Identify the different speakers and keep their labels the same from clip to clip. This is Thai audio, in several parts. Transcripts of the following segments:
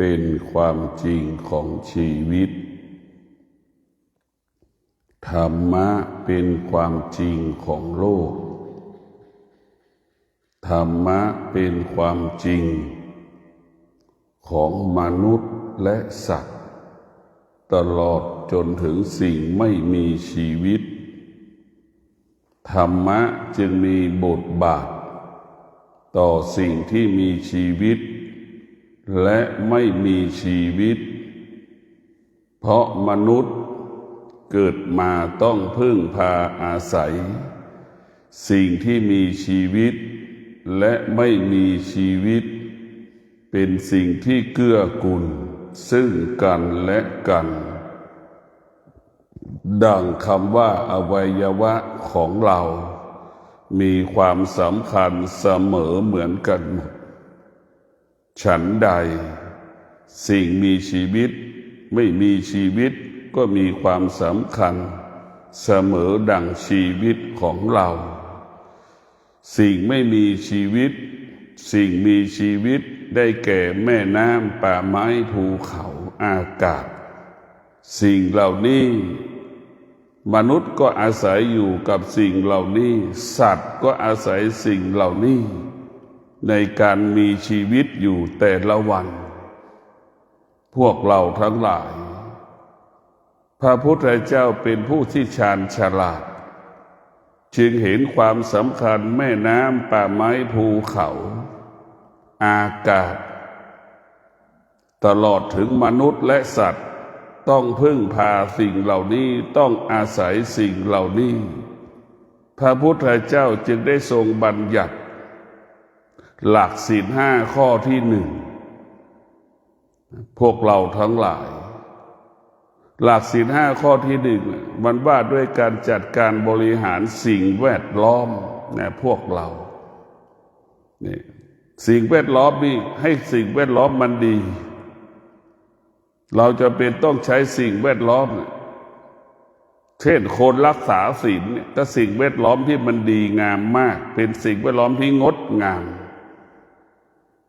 Speaker 1: เป็นความจริงของชีวิตธรรมะเป็นความจริงของโลกธรรมะเป็นความจริงของมนุษย์และสัตว์ตลอดจนถึงสิ่งไม่มีชีวิตธรรมะจึงมีบทบาทต่อสิ่งที่มีชีวิตและไม่มีชีวิตเพราะมนุษย์เกิดมาต้องพึ่งพาอาศัยสิ่งที่มีชีวิตและไม่มีชีวิตเป็นสิ่งที่เกื้อกูลซึ่งกันและกันดังคำว่าอวัยวะของเรามีความสำคัญเสมอเหมือนกันหมดฉันใดสิ่งมีชีวิตไม่มีชีวิตก็มีความสำคัญเสมอดังชีวิตของเราสิ่งไม่มีชีวิตสิ่งมีชีวิตได้แก่แม่น้ำป่าไม้ภูเขาอากาศสิ่งเหล่านี้มนุษย์ก็อาศัยอยู่กับสิ่งเหล่านี้สัตว์ก็อาศัยสิ่งเหล่านี้ในการมีชีวิตอยู่แต่ละวันพวกเราทั้งหลายพระพุทธเจ้าเป็นผู้ที่ชาญฉลาดจึงเห็นความสำคัญแม่น้ำป่าไม้ภูเขาอากาศตลอดถึงมนุษย์และสัตว์ต้องพึ่งพาสิ่งเหล่านี้ต้องอาศัยสิ่งเหล่านี้พระพุทธเจ้าจึงได้ทรงบัญญัติหลักศีลห้าข้อที่หนึ่งพวกเราทั้งหลายหลักศีลห้าข้อที่หนึ่งมันว่าด้วยการจัดการบริหารสิ่งแวดล้อมนะพวกเรานี่สิ่งแวดล้อมนี่ให้สิ่งแวดล้อมมันดีเราจะเป็นต้องใช้สิ่งแวดล้อมเช่นคนรักษาศีลเนี่ยก็สิ่งแวดล้อมที่มันดีงามมากเป็นสิ่งแวดล้อมที่งดงาม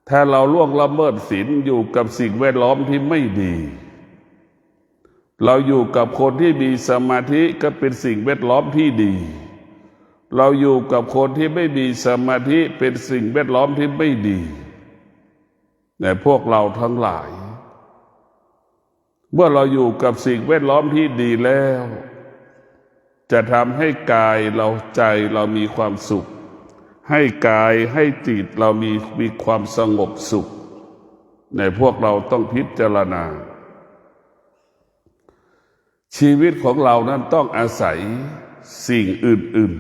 Speaker 1: ถ้าเราล่วงละเมิดศีลอยู่กับสิ่งแวดล้อมที่ไม่ดีเราอยู่กับคนที่มีสมาธิก็เป็นสิ่งแวดล้อมที่ดีเราอยู่กับคนที่ไม่มีสมาธิเป็นสิ่งแวดล้อมที่ไม่ดีแต่พวกเราทั้งหลายเมื่อเราอยู่กับสิ่งแวดล้อมที่ดีแล้วจะทำให้กายเราใจเรามีความสุขให้กายให้จิตเรามีความสงบสุขในพวกเราต้องพิจารณาชีวิตของเรานั้นต้องอาศัยสิ่งอื่น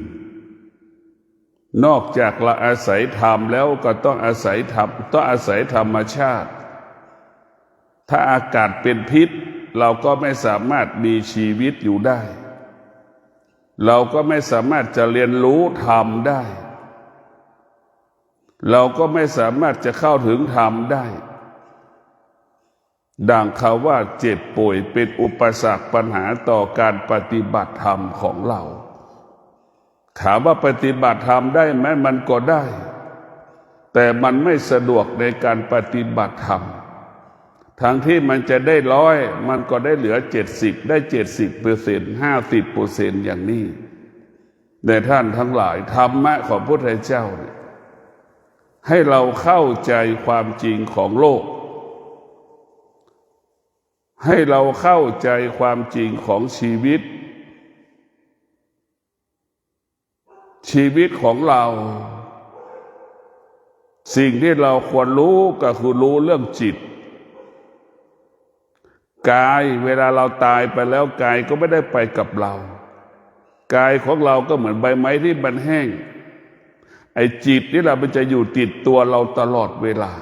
Speaker 1: ๆนอกจากเราอาศัยธรรมแล้วก็ต้องอาศัยธรรมต้องอาศัยธรรมชาติถ้าอากาศเป็นพิษเราก็ไม่สามารถมีชีวิตอยู่ได้เราก็ไม่สามารถจะเรียนรู้ธรรมได้เราก็ไม่สามารถจะเข้าถึงธรรมได้ดังคำว่าเจ็บป่วยเป็นอุปสรรคปัญหาต่อการปฏิบัติธรรมของเราถามว่าปฏิบัติธรรมได้ไหมมันก็ได้แต่มันไม่สะดวกในการปฏิบัติธรรมทั้งที่มันจะได้100มันก็ได้เหลือ70ได้70% 50% อย่างนี้แต่ท่านทั้งหลายธรรมะของพระพุทธเจ้าเนี่ยให้เราเข้าใจความจริงของโลกให้เราเข้าใจความจริงของชีวิตของเราสิ่งที่เราควรรู้ก็คือรู้เรื่องจิตกายเวลาเราตายไปแล้วกายก็ไม่ได้ไปกับเรากายของเราก็เหมือนใบไม้ที่มันแห้งไอ้จิตนี่แหละมันจะอยู่ติดตัวเราตลอดเวลา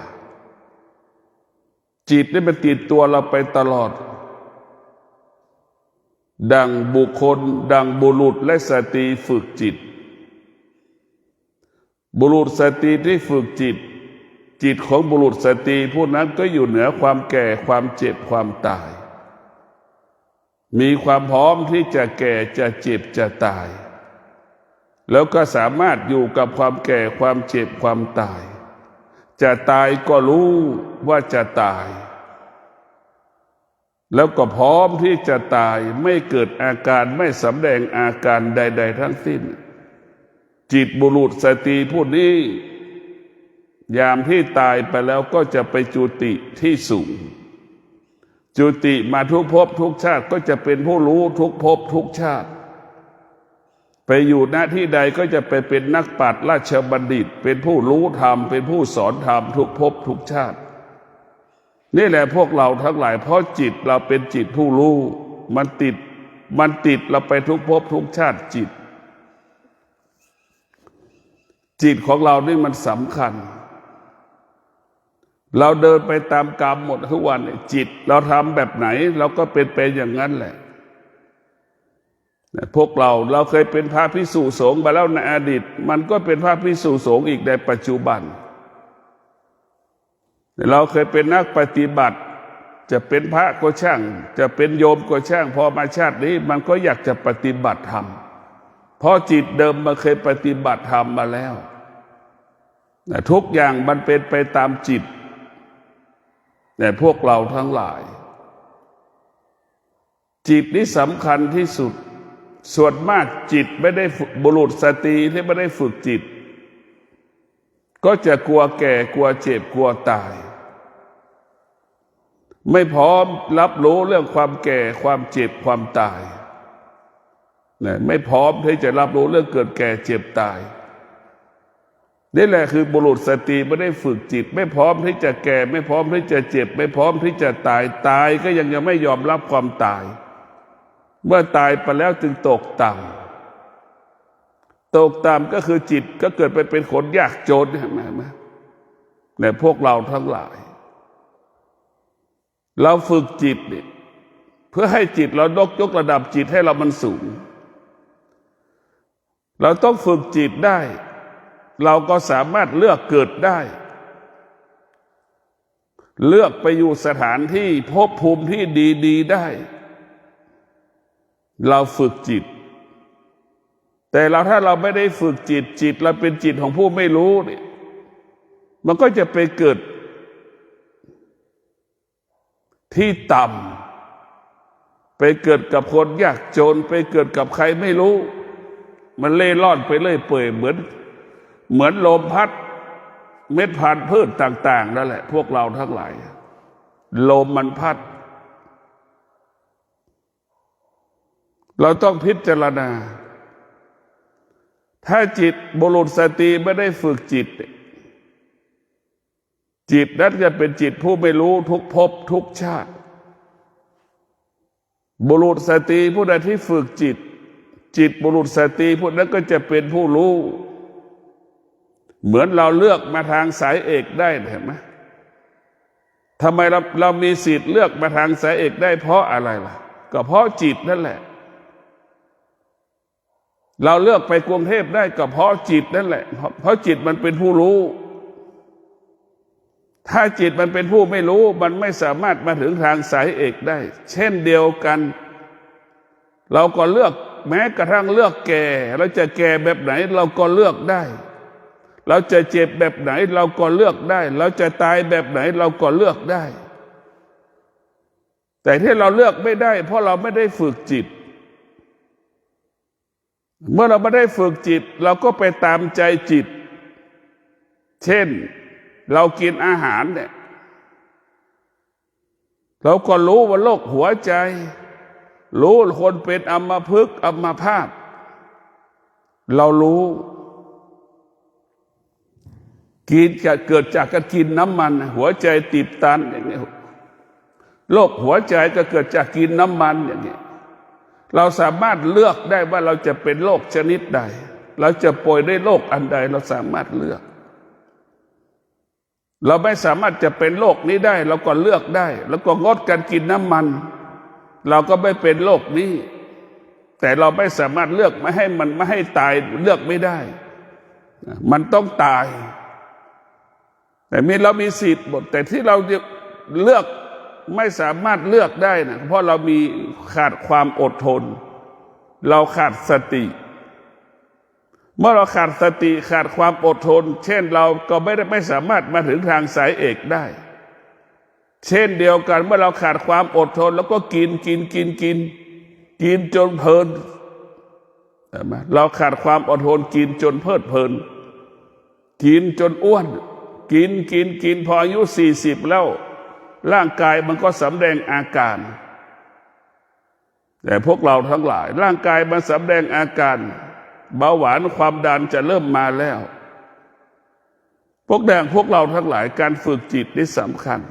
Speaker 1: จิตนี่มันติดตัวเราไปตลอดดังบุคคลดังบุรุษและสตรีฝึกจิตบุรุษสตรีที่ฝึกจิตของบุรุษสตรีผู้นั้นก็อยู่เหนือความแก่ความเจ็บความตายมีความพร้อมที่จะแก่จะเจ็บจะตายแล้วก็สามารถอยู่กับความแก่ความเจ็บความตายจะตายก็รู้ว่าจะตาย แล้วก็พร้อมที่จะตายไม่เกิดอาการไม่สำแดงอาการใดๆทั้งสิ้นจิตบุรุษสตรีผู้นี้ยามที่ตายไปแล้วก็จะไปจุติที่สูงจุติมาทุกภพทุกชาติก็จะเป็นผู้รู้ทุกภพทุกชาติไปอยู่หน้าที่ใดก็จะไปเป็นนักปราชญ์ราชบัณฑิตเป็นผู้รู้ธรรมเป็นผู้สอนธรรมทุกภพทุกชาตินี่แหละพวกเราทั้งหลายเพราะจิตเราเป็นจิตผู้รู้มันติดเราไปทุกภพทุกชาติจิตของเรานี่มันสำคัญเราเดินไปตามกรรมหมดทุกวันจิตเราทำแบบไหนเราก็เป็นไปอย่างนั้นแหละพวกเราเคยเป็นพระภิกษุสงฆ์มาแล้วในอดีตมันก็เป็นพระภิกษุสงฆ์อีกในปัจจุบันเราเคยเป็นนักปฏิบัติจะเป็นพระก็ช่างจะเป็นโยมก็ช่างพอมาชาตินี้มันก็อยากจะปฏิบัติธรรมเพราะจิตเดิมมันเคยปฏิบัติธรรมมาแล้วทุกอย่างมันเป็นไปตามจิตแต่พวกเราทั้งหลายจิตนี้สำคัญที่สุดส่วนมากจิตไม่ได้บุรุษสตรีที่ไม่ได้ฝึกจิตก็จะกลัวแก่กลัวเจ็บกลัวตายไม่พร้อมรับรู้เรื่องความแก่ความเจ็บความตายไม่พร้อมที่จะรับรู้เรื่องเกิดแก่เจ็บตายนี่แหละคือบุรุษสตรีไม่ได้ฝึกจิตไม่พร้อมที่จะแก่ไม่พร้อมที่จะเจ็บไม่พร้อมที่จะตายก็ยังไม่ยอมรับความตายเมื่อตายไปแล้วจึงตกต่ำก็คือจิตก็เกิดไปเป็นคนยากจนเห็นไหมเนี่ยพวกเราทั้งหลายเราฝึกจิตเนี่ยเพื่อให้จิตเรายกระดับจิตให้เรามันสูงเราต้องฝึกจิตได้เราก็สามารถเลือกเกิดได้เลือกไปอยู่สถานที่ภพภูมิที่ดีๆได้เราฝึกจิตแต่ถ้าเราไม่ได้ฝึกจิตเราเป็นจิตของผู้ไม่รู้เนี่ยมันก็จะไปเกิดที่ต่ำไปเกิดกับคนยากจนไปเกิดกับใครไม่รู้มันเล่ร่อนไปเรื่อยเปื่อยเหมือนลมพัดเม็ดพันธุ์พืชต่างๆนั่นแหละพวกเราทั้งหลายลมมันพัดเราต้องพิจารณาถ้าจิตบุรุษสตรีไม่ได้ฝึกจิตนั้นจะเป็นจิตผู้ไม่รู้ทุกภพทุกชาติบุรุษสตรีผู้ใดที่ฝึกจิตบุรุษสตรีผู้นั้นก็จะเป็นผู้รู้เหมือนเราเลือกมาทางสายเอกได้เห็นไหมทำไมเรามีสิทธิ์เลือกมาทางสายเอกได้เพราะอะไรล่ะก็เพราะจิตนั่นแหละเราเลือกไปกรุงเทพได้ก็เพราะจิตนั่นแหละเพราะจิตมันเป็นผู้รู้ถ้าจิตมันเป็นผู้ไม่รู้มันไม่สามารถมาถึงทางสายเอกได้เช่นเดียวกันเราก็เลือกแม้กระทั่งเลือกแก่เราจะแก่แบบไหนเราก็เลือกได้เราจะเจ็บแบบไหนเราก็เลือกได้เราจะตายแบบไหนเราก็เลือกได้แต่ที่เราเลือกไม่ได้เพราะเราไม่ได้ฝึกจิตเมื่อเราไม่ได้ฝึกจิตเราก็ไปตามใจจิตเช่นเรากินอาหารเนี่ยเราก็รู้ว่าโรคหัวใจรู้คนเป็นอัมพฤกษ์อัมพาตเรารู้กินเกิดจากการกินน้ำมันหัวใจตีบตันอย่างนี้โรคหัวใจก็เกิดจากกินน้ำมันอย่างนี้เราสามารถเลือกได้ว่าเราจะเป็นโรคชนิดใดเราจะป่วยได้โรคอันใดเราสามารถเลือกเราไม่สามารถจะเป็นโรคนี้ได้เราก็เลือกได้แล้วก็งดการกินน้ำมันเราก็ไม่เป็นโรคนี้แต่เราไม่สามารถเลือกไม่ให้ตายเลือกไม่ได้มันต้องตายแต่เรามีสิทธิ์หมดแต่ที่เราเลือกไม่สามารถเลือกได้นะเพราะเรามีขาดความอดทนเราขาดสติเมื่อเราขาดสติขาดความอดทนเช่นเราก็ไม่สามารถมาถึงทางสายเอกได้ เช่นเดียวกันเมื่อเราขาดความอดทนแล้วก็กินจนเพลินใช่ไหมเราขาดความอดทนกินจนเพลิดเพลินกินจนอ้วนกินพออายุ40แล้วร่างกายมันก็สำแดงอาการแต่พวกเราทั้งหลายร่างกายมันสำแดงอาการเบาหวานความดันจะเริ่มมาแล้วพวกเราทั้งหลายการฝึกจิตนี่สำคัญ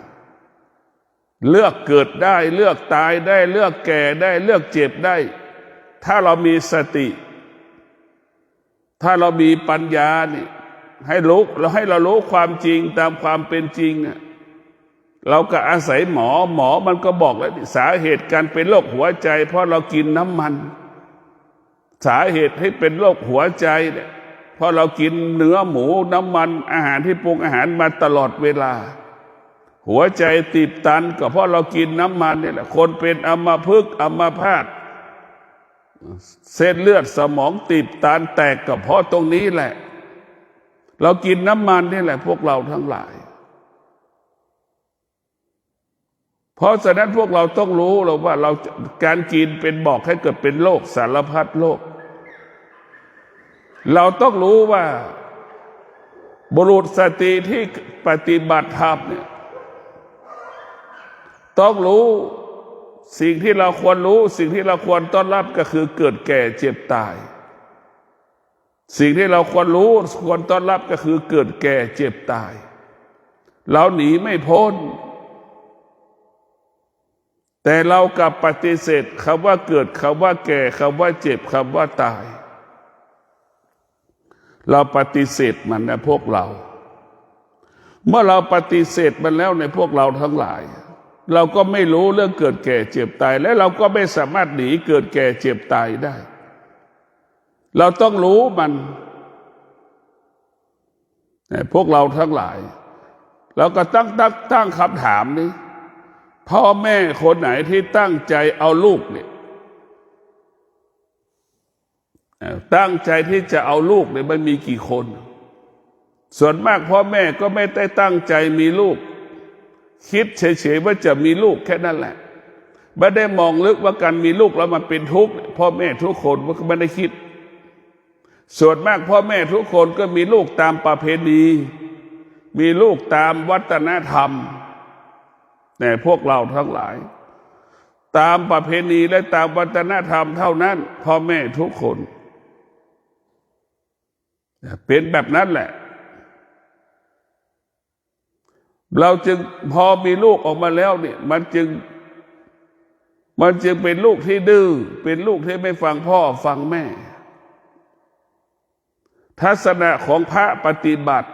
Speaker 1: เลือกเกิดได้เลือกตายได้เลือกแก่ได้เลือกเจ็บได้ถ้าเรามีสติถ้าเรามีปัญญานี่ให้เรารู้ความจริงตามความเป็นจริงเราก็อาศัยหมอมันก็บอกแล้วสาเหตุการเป็นโรคหัวใจเพราะเรากินน้ำมันสาเหตุให้เป็นโรคหัวใจเนี่ยเพราะเรากินเนื้อหมูน้ำมันอาหารที่ปรุงอาหารมาตลอดเวลาหัวใจตีบตันก็เพราะเรากินน้ำมันนี่แหละคนเป็นอัมพฤกษ์อัมพาตเส้นเลือดสมองตีบตันแตกก็เพราะตรงนี้แหละเรากินน้ำมันนี่แหละพวกเราทั้งหลายเพราะฉะนั้นพวกเราต้องรู้เราว่าการกินเป็นบอกให้เกิดเป็นโรคสารพัดโรคเราต้องรู้ว่าบุรุษสตรีที่ปฏิบัติธรรมเนี่ยต้องรู้สิ่งที่เราควรรู้สิ่งที่เราควรต้อนรับก็คือเกิดแก่เจ็บตายสิ่งที่เราควรรู้ควรต้อนรับก็คือเกิดแก่เจ็บตายเราหนีไม่พ้นแต่เรากลับปฏิเสธคำว่าเกิดคำว่าแก่คำว่าเจ็บคำว่าตายเราปฏิเสธมันนะพวกเราเมื่อเราปฏิเสธมันแล้วในพวกเราทั้งหลายเราก็ไม่รู้เรื่องเกิดแก่เจ็บตายและเราก็ไม่สามารถหนีเกิดแก่เจ็บตายได้เราต้องรู้มันพวกเราทั้งหลายเราก็ตั้งคำถามนี้พ่อแม่คนไหนที่ตั้งใจเอาลูกเนี่ยตั้งใจที่จะเอาลูกเนี่ยมันมีกี่คนส่วนมากพ่อแม่ก็ไม่ได้ตั้งใจมีลูกคิดเฉยๆว่าจะมีลูกแค่นั้นแหละไม่ได้มองลึกว่าการมีลูกแล้วมันเป็นทุกข์พ่อแม่ทุกคนก็ไม่ได้คิดส่วนมากพ่อแม่ทุกคนก็มีลูกตามประเพณีมีลูกตามวัฒนธรรมแต่พวกเราทั้งหลายตามประเพณีและตามวัฒนธรรมเท่านั้นพ่อแม่ทุกคนเป็นแบบนั้นแหละเราจึงพอมีลูกออกมาแล้วเนี่ยมันจึงเป็นลูกที่ดื้อเป็นลูกที่ไม่ฟังพ่อฟังแม่ทัศนะของพระปฏิบัติ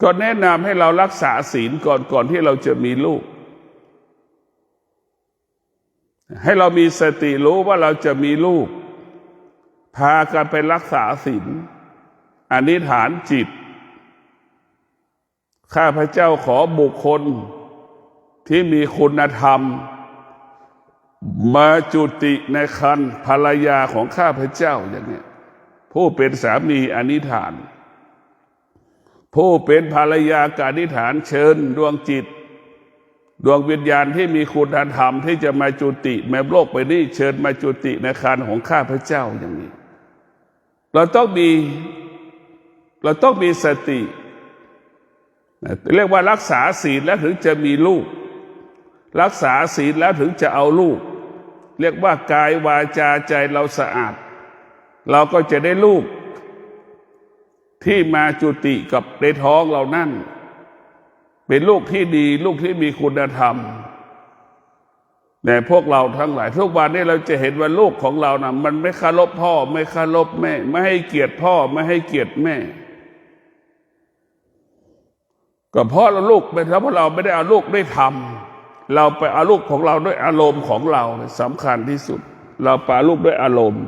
Speaker 1: ก็แนะนำให้เรารักษาศีลก่อนที่เราจะมีลูกให้เรามีสติรู้ว่าเราจะมีลูกพากันไปรักษาศีลอธิษฐานจิตข้าพเจ้าขอบุคคลที่มีคุณธรรมมาจุติในครรภ์ภรรยาของข้าพเจ้าอย่างนี้ผู้เป็นสามีอธิษฐานผู้เป็นภรรยาอธิษฐานเชิญดวงจิตดวงวิญญาณที่มีคุณธรรมที่จะมาจุติในโลกใบนี้เชิญมาจุติในครรภ์ของข้าพเจ้าอย่างนี้เราต้องมีสติเรียกว่ารักษาศีลแล้วถึงจะมีลูกรักษาศีลแล้วถึงจะเอาลูกเรียกว่ากายวาจาใจเราสะอาดเราก็จะได้ลูกที่มาจุติกับในท้องเรานั่นเป็นลูกที่ดีลูกที่มีคุณธรรมแต่พวกเราทั้งหลายทุกวันนี้เราจะเห็นว่าลูกของเรานะมันไม่เคารพพ่อไม่เคารพแม่ไม่ให้เกียรติพ่อไม่ให้เกียรติแม่ก็เพราะลูกเป็นเพราะเราไม่ได้เอาลูกได้ทำเราไปเอาลูกของเราด้วยอารมณ์ของเราสำคัญที่สุดเราปาลูกด้วยอารมณ์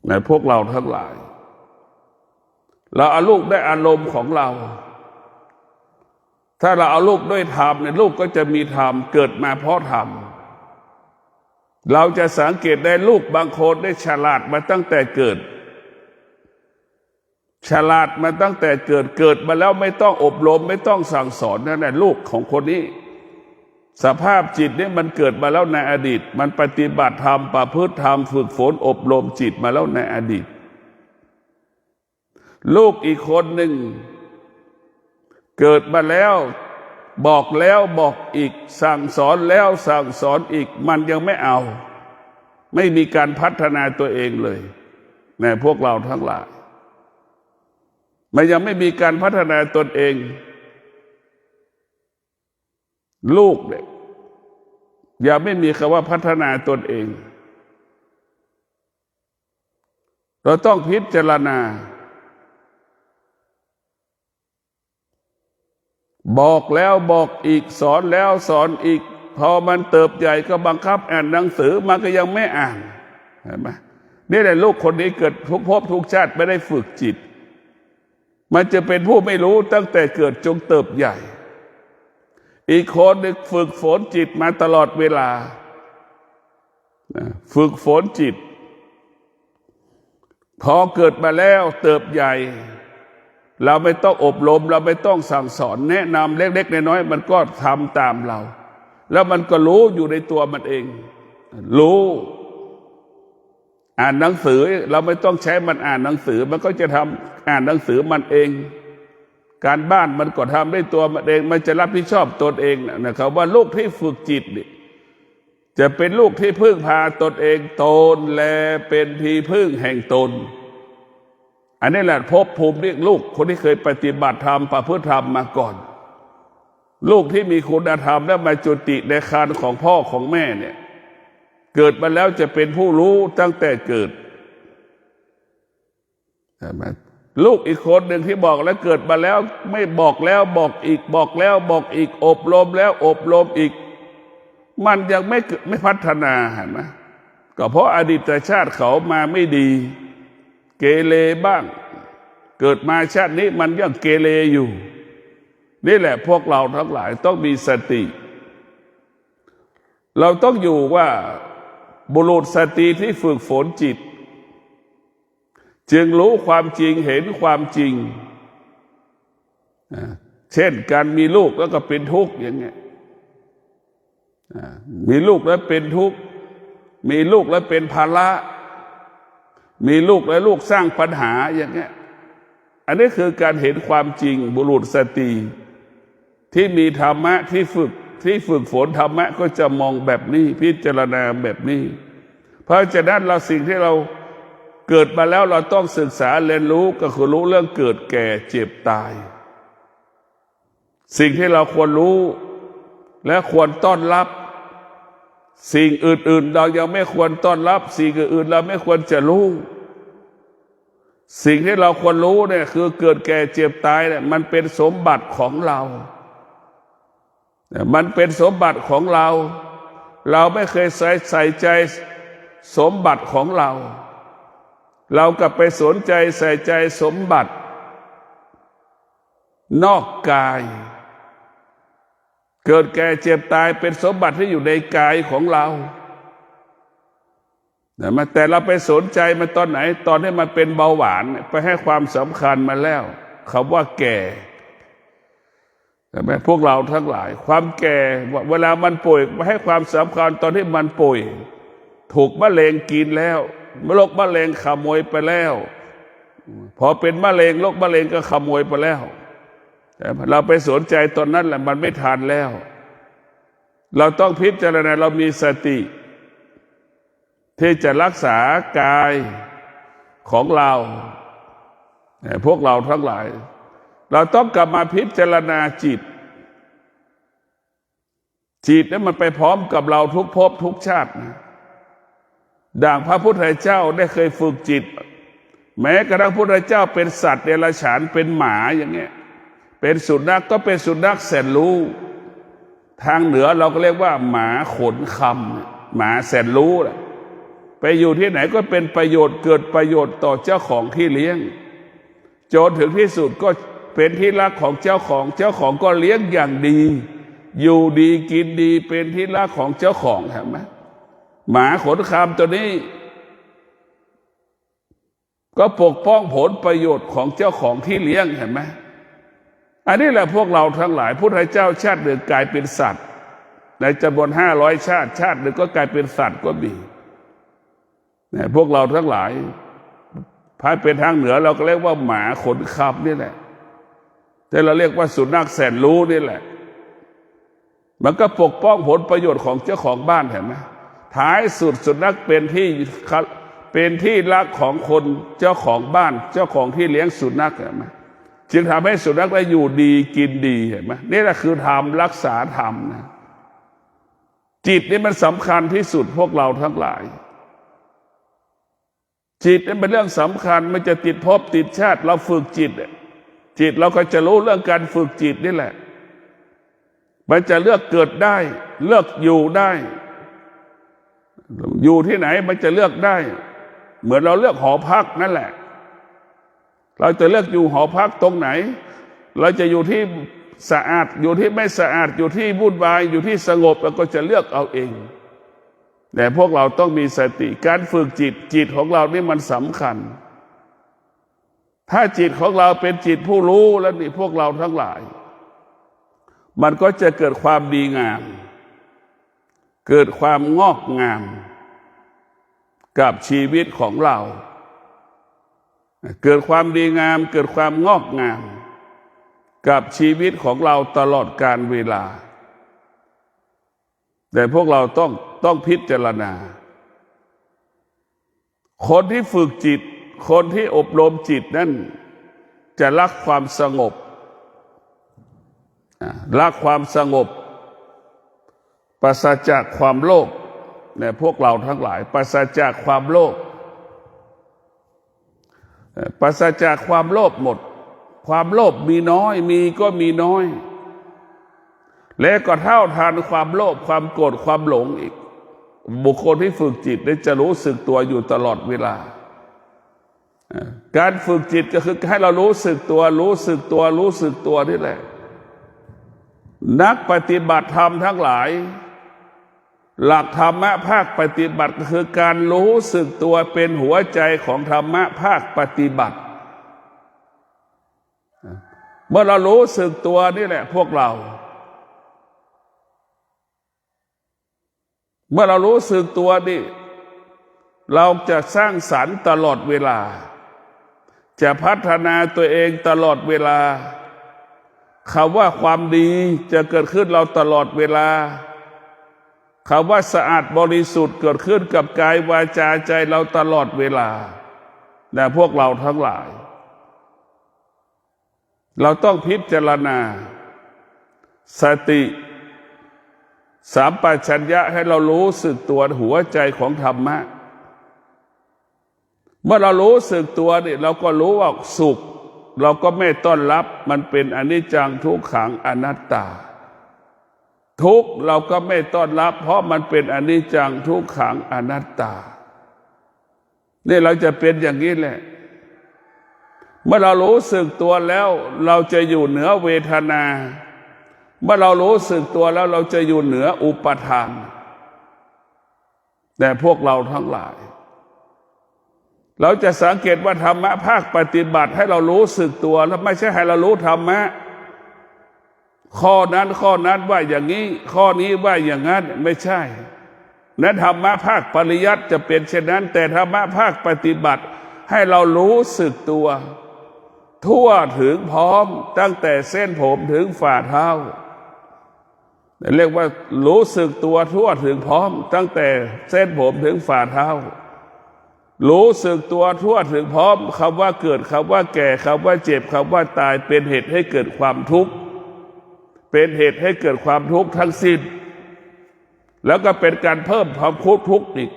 Speaker 1: ในพวกเราทั้งหลายเราเอาลูกได้อารมณ์ของเราถ้าเราเอาลูกด้วยธรรมเนี่ยลูกก็จะมีธรรมเกิดมาเพราะธรรมเราจะสังเกตได้ลูกบางคนได้ฉลาดมาตั้งแต่เกิด ฉลาดมาตั้งแต่เกิดมาแล้วไม่ต้องอบรมไม่ต้องสั่งสอนนั่นแหละลูกของคนนี้สภาพจิตเนี่ยมันเกิดมาแล้วในอดีตมันปฏิบัติธรรมประพฤติธรรมฝึกฝนอบรมจิตมาแล้วในอดีตลูกอีกคนหนึ่งเกิดมาแล้วบอกแล้วบอกอีกสั่งสอนแล้วสั่งสอนอีกมันยังไม่เอาไม่มีการพัฒนาตัวเองเลยในพวกเราทั้งหลายมันยังไม่มีการพัฒนาตนเองลูกเนี่ยอย่าไม่มีคำว่าพัฒนาตนเองเราต้องพิจารณาบอกแล้วบอกอีกสอนแล้วสอนอีกพอมันเติบใหญ่ก็บังคับอ่านหนังสือมันก็ยังไม่อ่านเห็นไหมนี่แหละลูกคนนี้เกิดทุกภพทุกชาติไม่ได้ฝึกจิตมันจะเป็นผู้ไม่รู้ตั้งแต่เกิดจงเติบใหญ่อีกคนนึงฝึกฝนจิตมาตลอดเวลาฝึกฝนจิตพอเกิดมาแล้วเติบใหญ่เราไม่ต้องอบรมเราไม่ต้องสั่งสอนแนะนำเล็กๆน้อยๆมันก็ทำตามเราแล้วมันก็รู้อยู่ในตัวมันเองรู้อ่านหนังสือเราไม่ต้องใช้มันอ่านหนังสือมันก็จะทำอ่านหนังสือมันเองการบ้านมันก็ทำได้ตัวมันเองมันจะรับผิดชอบตนเองนะครับว่าลูกที่ฝึกจิตนี่จะเป็นลูกที่พึ่งพาตนเองตนแลเป็นที่พึ่งแห่งตนอันนี้แหละภพภูมิเรียกลูกคนที่เคยปฏิบัติธรรมประพฤติธรรมมาก่อนลูกที่มีคุณธรรมและมาจุติในครรภ์ของพ่อของแม่เนี่ยเกิดมาแล้วจะเป็นผู้รู้ตั้งแต่เกิดใช่ไหมลูกอีกคนหนึ่งที่บอกแล้วเกิดมาแล้วไม่บอกแล้วบอกอีกบอกแล้วบอกอีกอบรมแล้วอบรมอีกมันยังไม่พัฒนาเห็นไหมก็เพราะอดีตชาติเขามาไม่ดีเกเรบ้างเกิดมาชาตินี้มันยังเกเรอยู่นี่แหละพวกเราทั้งหลายต้องมีสติเราต้องอยู่ว่าบุรุษสติที่ฝึกฝนจิตจึงรู้ความจริงเห็นความจริงเช่นการมีลูกแล้วก็เป็นทุกข์อย่างเงี้ยมีลูกแล้วเป็นทุกข์มีลูกแล้วเป็นภาระมีลูกแล้วลูกสร้างปัญหาอย่างเงี้ยอันนี้คือการเห็นความจริงบุรุษสติที่มีธรรมะที่ฝึกฝนธรรมะก็จะมองแบบนี้พิจารณาแบบนี้เพราะฉะนั้นเราสิ่งที่เราเกิดมาแล้วเราต้องศึกษาเรียนรู้ก็คือรู้เรื่องเกิดแก่เจ็บตายสิ่งที่เราควรรู้และควรต้อนรับสิ่งอื่นๆเรายังไม่ควรต้อนรับสิ่งอื่นๆเราไม่ควรจะรู้สิ่งที่เราควรรู้เนี่ยคือเกิดแก่เจ็บตายเนี่ยมันเป็นสมบัติของเรามันเป็นสมบัติของเราเราไม่เคยใส่ใจสมบัติของเราเรากลับไปสนใจใส่ใจสมบัตินอกกายเกิดแก่เจ็บตายเป็นสมบัติที่อยู่ในกายของเราแต่เราไปสนใจมันตอนไหนตอนที่มันเป็นเบาหวานไปให้ความสำคัญมาแล้วคำว่าแก่ใช่ไหมพวกเราทั้งหลายความแก่เวลามันป่วยมาให้ความสำคัญตอนที่มันป่วยถูกมะเร็งกินแล้วโรคมะเร็งขโมยไปแล้วพอเป็นมะเร็งโรคมะเร็งก็ขโมยไปแล้วเราไปสนใจตอนนั้นแหละมันไม่ทันแล้วเราต้องพิจารณาเรามีสติที่จะรักษากายของเราพวกเราทั้งหลายเราต้องกลับมาพิจารณาจิตนั้นมันไปพร้อมกับเราทุกภพทุกชาตินะดังพระพุทธเจ้าได้เคยฝึกจิตแม้กระทั่งพระพุทธเจ้าเป็นสัตว์เดรัจฉานเป็นหมาอย่างเงี้ยเป็นสุนัขก็เป็นสุนัขแสนรู้ทางเหนือเราก็เรียกว่าหมาขนคำหมาแสนรู้แหละไปอยู่ที่ไหนก็เป็นประโยชน์เกิดประโยชน์ต่อเจ้าของที่เลี้ยงจนถึงที่สุดก็เป็นที่รักของเจ้าของก็เลี้ยงอย่างดีอยู่ดีกินดีเป็นที่รักของเจ้าของเห็นไหมหมาขนคำตัวนี้ ก็ปกป้องผลประโยชน์ของเจ้าของที่เลี้ยงเห็นไหมอันนี้แหละพวกเราทั้งหลายพุทธเจ้าชาติหนึ่งกลายเป็นสัตว์ในจำนวน500 ชาติหนึ่งก็กลายเป็นสัตว์ก็มีเนี่ยพวกเราทั้งหลายพาเป็นทางเหนือเราก็เรียกว่าหมาขนขับนี่แหละแต่เราเรียกว่าสุนัขแสนรู้นี่แหละมันก็ปกป้องผลประโยชน์ของเจ้าของบ้านเห็นไหมท้ายสุดสุนัขเป็นที่รักของคนเจ้าของบ้านเจ้าของที่เลี้ยงสุนัขเห็นไหมจึงทำให้สุนัขได้อยู่ดีกินดีเห็นไหมนี่แหละคือธรรมรักษาธรรมนะจิตนี่มันสำคัญที่สุดพวกเราทั้งหลายจิตนี่เป็นเรื่องสำคัญมันจะติดภพติดชาติเราฝึกจิตเราก็จะรู้เรื่องการฝึกจิตนี่แหละมันจะเลือกเกิดได้เลือกอยู่ได้อยู่ที่ไหนมันจะเลือกได้เหมือนเราเลือกหอพักนั่นแหละเราจะเลือกอยู่หอพักตรงไหนเราจะอยู่ที่สะอาดอยู่ที่ไม่สะอาดอยู่ที่วุ่นวายอยู่ที่สงบเราก็จะเลือกเอาเองแต่พวกเราต้องมีสติการฝึกจิตของเรานี่มันสำคัญถ้าจิตของเราเป็นจิตผู้รู้แล้วนี่พวกเราทั้งหลายมันก็จะเกิดความดีงามเกิดความงอกงามกับชีวิตของเราเกิดความดีงามเกิดความงอกงามกับชีวิตของเราตลอดกาลเวลาแต่พวกเราต้องพิจารณาคนที่ฝึกจิตคนที่อบรมจิตนั้นจะรักความสงบรักความสงบปราศจากความโลภเนี่ยพวกเราทั้งหลายปราศจากความโลภปราศจากความโลภหมดความโลภมีน้อยมีก็มีน้อยและก็เท่าทันความโลภความโกรธความหลงอีกบุคคลที่ฝึกจิตได้จะรู้สึกตัวอยู่ตลอดเวลาการฝึกจิตก็คือให้เรารู้สึกตัวนี่แหละนักปฏิบัติธรรมทั้งหลายหลักธรรมะภาคปฏิบัติก็คือการรู้สึกตัวเป็นหัวใจของธรรมะภาคปฏิบัติเมื่อเรารู้สึกตัวนี่แหละพวกเราเมื่อเรารู้สึกตัวนี่เราจะสร้างสรรค์ตลอดเวลาจะพัฒนาตัวเองตลอดเวลาคำว่าความดีจะเกิดขึ้นเราตลอดเวลาคำว่าสะอาดบริสุทธิ์เกิดขึ้นกับกายวาจาใจเราตลอดเวลาแต่พวกเราทั้งหลายเราต้องพิจารณาสติสัมปชัญญะให้เรารู้สึกตัวหัวใจของธรรมะเมื่อเรารู้สึกตัวนี่เราก็รู้ว่าสุขเราก็ไม่ต้อนรับมันเป็นอนิจจังทุกขังอนัตตาทุกข์เราก็ไม่ต้อนรับเพราะมันเป็นอนิจจังทุกขังอนัตตานี่เราจะเป็นอย่างนี้แหละเมื่อเรารู้สึกตัวแล้วเราจะอยู่เหนือเวทนาเมื่อเรารู้สึกตัวแล้วเราจะอยู่เหนืออุปทานแต่พวกเราทั้งหลายเราจะสังเกตว่าธรรมะภาคปฏิบัติให้เรารู้สึกตัวแล้วไม่ใช่ให้เรารู้ธรรมะข้อนั้นว่าอย่างนี้ข้อนี้ว่าอย่างนั้นไม่ใช่นั้นธรรมะภาคปริยัติจะเป็นเช่นนั้นแต่ธรรมะภาคปฏิบัติให้เรารู้สึกตัวทั่วถึงพร้อมตั้งแต่เส้นผมถึงฝ่าเท้าเรียกว่ารู้สึกตัวทั่วถึงพร้อมตั้งแต่เส้นผมถึงฝ่าเท้ารู้สึกตัวทั่วถึงพร้อมคำว่าเกิดคำว่าแก่คำว่าเจ็บคำว่าตายเป็นเหตุให้เกิดความทุกข์เป็นเหตุให้เกิดความทุกข์ทั้งสิ้นแล้วก็เป็นการเพิ่มความทุกข์อีก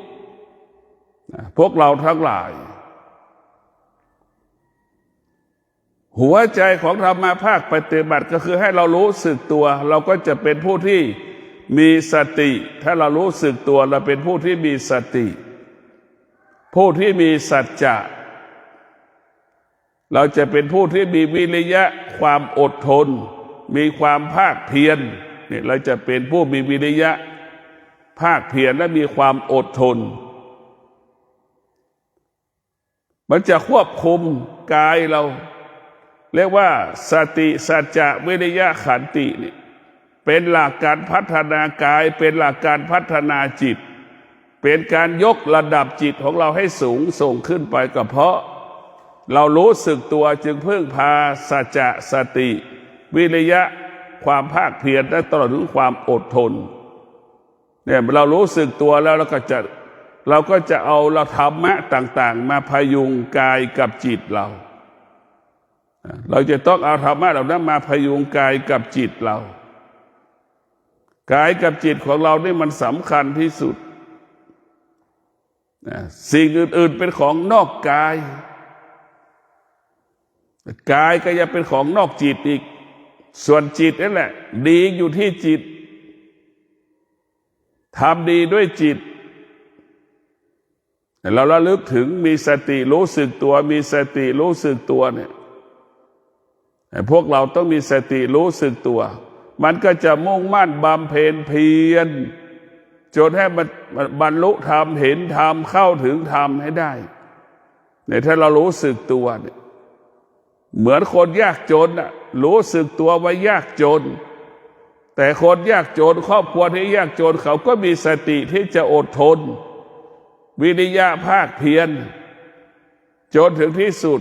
Speaker 1: พวกเราทั้งหลายหัวใจของธรรมะภาคปฏิบัติก็คือให้เรารู้สึกตัวเราก็จะเป็นผู้ที่มีสติถ้าเรารู้สึกตัวเราเป็นผู้ที่มีสติผู้ที่มีสัจจะเราจะเป็นผู้ที่มีวิริยะความอดทนมีความภาคเพียรเนี่ยเราจะเป็นผู้มีวิริยะภาคเพียรและมีความอดทน มันจะควบคุมกายเราเรียกว่าสติสัจจะวิริยะขันตินี่เป็นหลักการพัฒนากายเป็นหลักการพัฒนาจิตเป็นการยกระดับจิตของเราให้สูงส่งขึ้นไปก็เพราะเรารู้สึกตัวจึงพึ่งพาสัจจะสติวิริยะความภาคเพียรและตลอดถึงความอดทนเนี่ยเรารู้สึกตัวแล้วเราก็จะเอาเราธรรมะต่างๆมาพยุงกายกับจิตเราจะต้องเอาธรรมะเหล่านั้นมาพยุงกายกับจิตเรากายกับจิตของเรานี่มันสำคัญที่สุดสิ่งอื่นๆเป็นของนอกกายกายก็ยังเป็นของนอกจิตอีกส่วนจิตนั่นแหละดีอยู่ที่จิตทำดีด้วยจิตเราระลึกถึงมีสติรู้สึกตัวมีสติรู้สึกตัวเนี่ยพวกเราต้องมีสติรู้สึกตัวมันก็จะมุ่งมั่นบำเพ็ญเพียรจนให้มันบรรลุธรรมเห็นธรรมเข้าถึงธรรมให้ได้เนี่ยถ้าเรารู้สึกตัวเนี่ยเหมือนคนยากจนน่ะรู้สึกตัวว่ายากจนแต่คนยากจนครอบครัวที่ยากจนเขาก็มีสติที่จะอดทนวิริยะภาคเพียรจนถึงที่สุด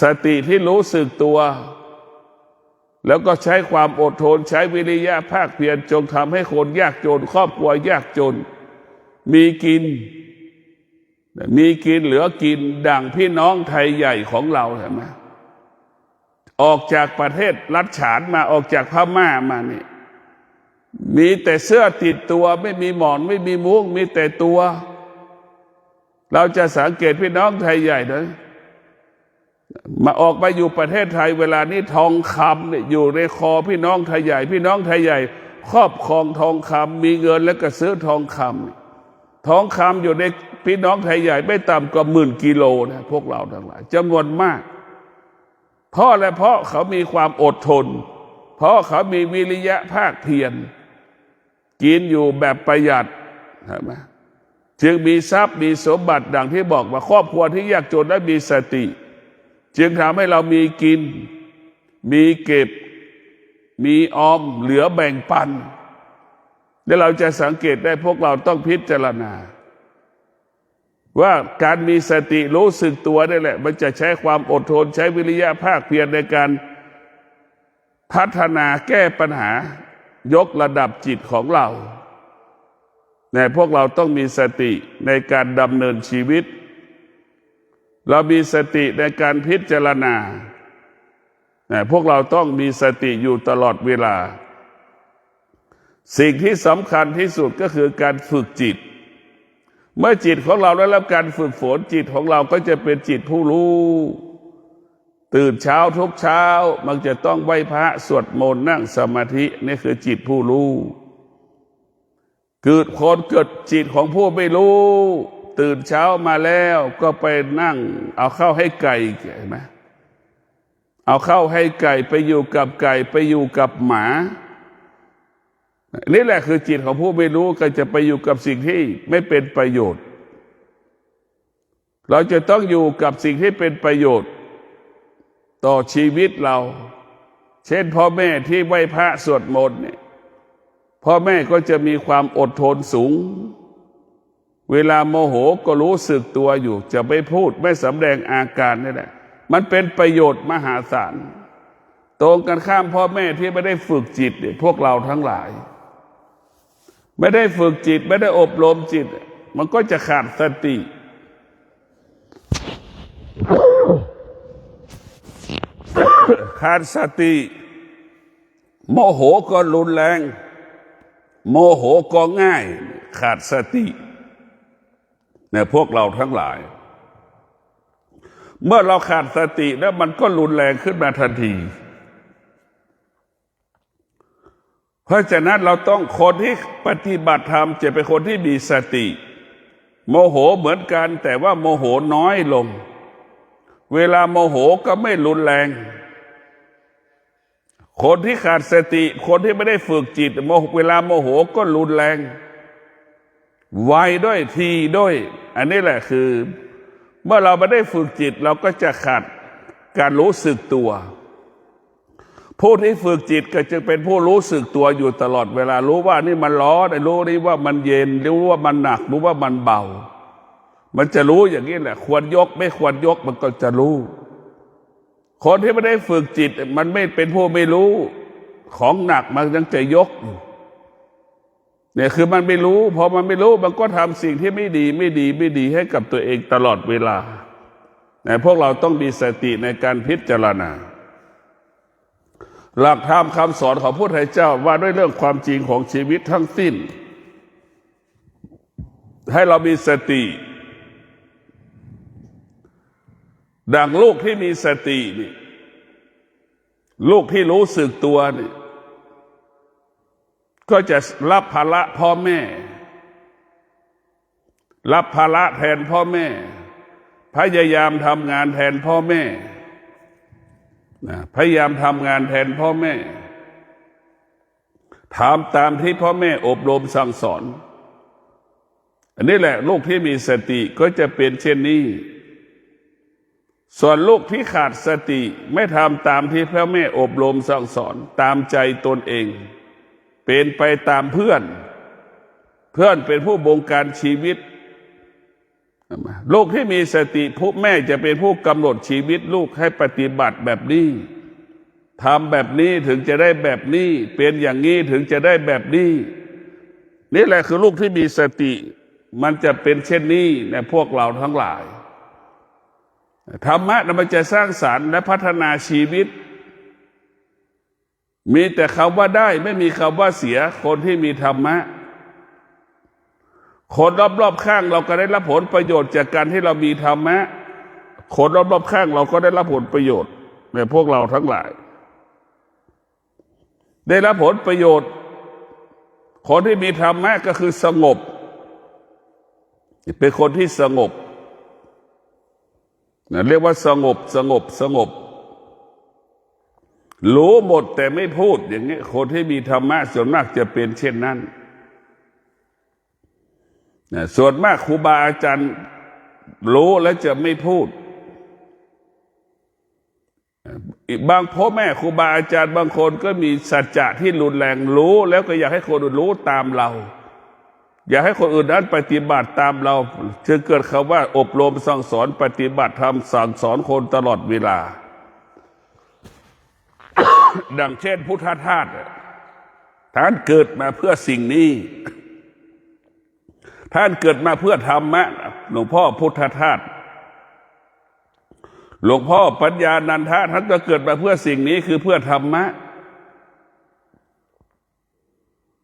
Speaker 1: สติที่รู้สึกตัวแล้วก็ใช้ความอดทนใช้วิริยะภาคเพียรจงทำให้คนยากจนครอบครัวยากจนมีกินเหลือกินดั่งพี่น้องไทยใหญ่ของเราเห็นไหมออกจากประเทศรัฐฉานมาออกจากพม่ามานี่มีแต่เสื้อติดตัวไม่มีหมอนไม่มีมุ้งมีแต่ตัวเราจะสังเกตพี่น้องไทยใหญ่นะมาออกมาอยู่ประเทศไทยเวลานี้ทองคำเนี่ยอยู่ในคอพี่น้องไทยใหญ่พี่น้องไทยใหญ่ครอบครองทองคำมีเงินแล้วก็ซื้อทองคำอยู่ในพี่น้องไทยใหญ่ไม่ต่ำกว่า10,000 กิโลนะพวกเราทั้งหลายจำนวนมากเพราะเขามีความอดทนเพราะเขามีวิริยะภาคเพียรกินอยู่แบบประหยัดใช่ไหมจึงมีทรัพย์มีสมบัติดังที่บอกว่าครอบครัวที่ยากจนและมีสติจึงทำให้เรามีกินมีเก็บมีออมเหลือแบ่งปันและเราจะสังเกตได้พวกเราต้องพิจารณาว่าการมีสติรู้สึกตัวนี่แหละมันจะใช้ความอดทนใช้วิริยะภาคเพียรในการพัฒนาแก้ปัญหายกระดับจิตของเราแต่พวกเราต้องมีสติในการดำเนินชีวิตเรามีสติในการพิจารณาพวกเราต้องมีสติอยู่ตลอดเวลาสิ่งที่สำคัญที่สุดก็คือการฝึกจิตเมื่อจิตของเราได้รับการฝึกฝนจิตของเราก็จะเป็นจิตผู้รู้ตื่นเช้าทุกเช้ามันจะต้องไหว้พระสวดมนต์นั่งสมาธินี่คือจิตผู้รู้เกิดจิตของผู้ไม่รู้ตื่นเช้ามาแล้วก็ไปนั่งเอาข้าวให้ไก่เห็นไหมเอาข้าวให้ไก่ไปอยู่กับไก่ไปอยู่กับหมานี่แหละคือจิตของผู้ไม่รู้ก็จะไปอยู่กับสิ่งที่ไม่เป็นประโยชน์เราจะต้องอยู่กับสิ่งที่เป็นประโยชน์ต่อชีวิตเราเช่นพ่อแม่ที่ไหว้พระสวดมนต์เนี่ยพ่อแม่ก็จะมีความอดทนสูงเวลาโมโหก็รู้สึกตัวอยู่จะไม่พูดไม่สำแดงอาการนี่แหละมันเป็นประโยชน์มหาศาลตรงกันข้ามพ่อแม่ที่ไม่ได้ฝึกจิตเนี่ยพวกเราทั้งหลายไม่ได้ฝึกจิตไม่ได้อบรมจิตมันก็จะขาดสติขาดสติโมโหก็รุนแรงโมโหก็ง่ายขาดสติเนี่ยพวกเราทั้งหลายเมื่อเราขาดสติแล้วมันก็รุนแรงขึ้นมาทันทีเพราะฉะนั้นเราต้องคนที่ปฏิบัติธรรมจะเป็นคนที่มีสติโมโหเหมือนกันแต่ว่าโมโหน้อยลงเวลาโมโหก็ไม่รุนแรงคนที่ขาดสติคนที่ไม่ได้ฝึกจิตเวลาโมโหก็รุนแรงไวด้วยทีด้วยอันนี้แหละคือ เมื่อเราไม่ได้ฝึกจิตเราก็จะขาดการรู้สึกตัวผู้ที่ฝึกจิตก็จึงเป็นผู้รู้สึกตัวอยู่ตลอดเวลารู้ว่านี่มันร้อนรู้นี่ว่ามันเย็นรู้ว่ามันหนักรู้ว่ามันเบามันจะรู้อย่างนี้แหละควรยกไม่ควรยกมันก็จะรู้คนที่ไม่ได้ฝึกจิตมันไม่เป็นผู้ไม่รู้ของหนักมันยังจะยกอยู่เนี่ยคือมันไม่รู้พอมันไม่รู้มันก็ทำสิ่งที่ไม่ดีให้กับตัวเองตลอดเวลาแต่พวกเราต้องมีสติในการพิจารณาหลักธรรมคำสอนของพระพุทธเจ้าว่าด้วยเรื่องความจริงของชีวิตทั้งสิ้นให้เรามีสติดังลูกที่มีสตินี่ลูกที่รู้สึกตัวนี่ก็จะรับภาระพ่อแม่รับภาระแทนพ่อแม่พยายามทำงานแทนพ่อแม่พยายามทำงานแทนพ่อแม่ทำตามที่พ่อแม่อบรมสั่งสอนอันนี้แหละลูกที่มีสติก็จะเป็นเช่นนี้ส่วนลูกที่ขาดสติไม่ทำตามที่พ่อแม่อบรมสั่งสอนตามใจตนเองเป็นไปตามเพื่อนเป็นผู้บงการชีวิตลูกที่มีสติผู้แม่จะเป็นผู้กำหนดชีวิตลูกให้ปฏิบัติแบบนี้ทำแบบนี้ถึงจะได้แบบนี้เป็นอย่างนี้ถึงจะได้แบบนี้นี่แหละคือลูกที่มีสติมันจะเป็นเช่นนี้ในพวกเราทั้งหลายธรรมะมันจะสร้างสรรค์และพัฒนาชีวิตมีแต่คำว่าได้ไม่มีคำว่าเสียคนที่มีธรรมะคนรอบๆข้างเราก็ได้รับผลประโยชน์จากการที่เรามีธรรมะคนรอบๆข้างเราก็ได้รับผลประโยชน์ในพวกเราทั้งหลายได้รับผลประโยชน์คนที่มีธรรมะก็คือสงบเป็นคนที่สงบเรียกว่าสงบรู้หมดแต่ไม่พูดอย่างนี้คนที่มีธรรมะส่วนมากจะเป็นเช่นนั้นส่วนมากครูบาอาจารย์รู้แล้วจะไม่พูดบางพ่อแม่ครูบาอาจารย์บางคนก็มีสัจจะที่รุนแรงรู้แล้วก็อยากให้คนอื่นรู้ตามเราอยากให้คนอื่นนั้นปฏิบัติตามเราจึงเกิดคำว่าอบรมสั่งสอนปฏิบัติธรรมสั่งสอนคนตลอดเวลา ดังเช่นพุทธทาสท่านเกิดมาเพื่อสิ่งนี้ท่านเกิดมาเพื่อธรรมะหลวงพ่อพุทธทาสหลวงพ่อปัญญานันทะท่านก็เกิดมาเพื่อสิ่งนี้คือเพื่อธรรมะ